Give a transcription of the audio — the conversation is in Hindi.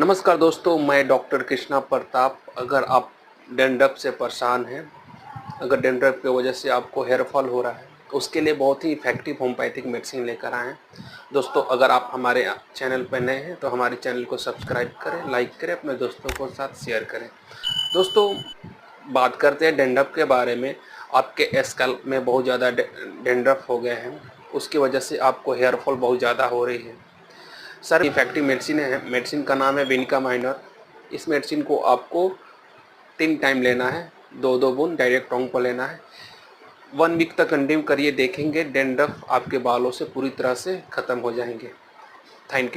नमस्कार दोस्तों, मैं डॉक्टर कृष्णा प्रताप। अगर आप डैंड्रफ से परेशान हैं, अगर डैंड्रफ की वजह से आपको हेयर फॉल हो रहा है, उसके लिए बहुत ही इफ़ेक्टिव होम्योपैथिक मेडिसिन लेकर आए हैं। दोस्तों, अगर आप हमारे चैनल पर नए हैं तो हमारे चैनल को सब्सक्राइब करें, लाइक करें, अपने दोस्तों के साथ शेयर करें। दोस्तों, बात करते हैं डैंड्रफ के बारे में। आपके स्कैल्प में बहुत ज़्यादा डैंड्रफ हो गए हैं, उसकी वजह से आपको हेयर फॉल बहुत ज़्यादा हो रही है। सर, इफेक्टिव मेडिसिन है। मेडिसिन का नाम है विनिका माइनर। इस मेडिसिन को आपको 3 टाइम लेना है, 2-2 बूंद डायरेक्ट टोंग पर लेना है। 1 वीक तक कंटिन्यू करिए, देखेंगे डैंड्रफ आपके बालों से पूरी तरह से ख़त्म हो जाएंगे। Thank you.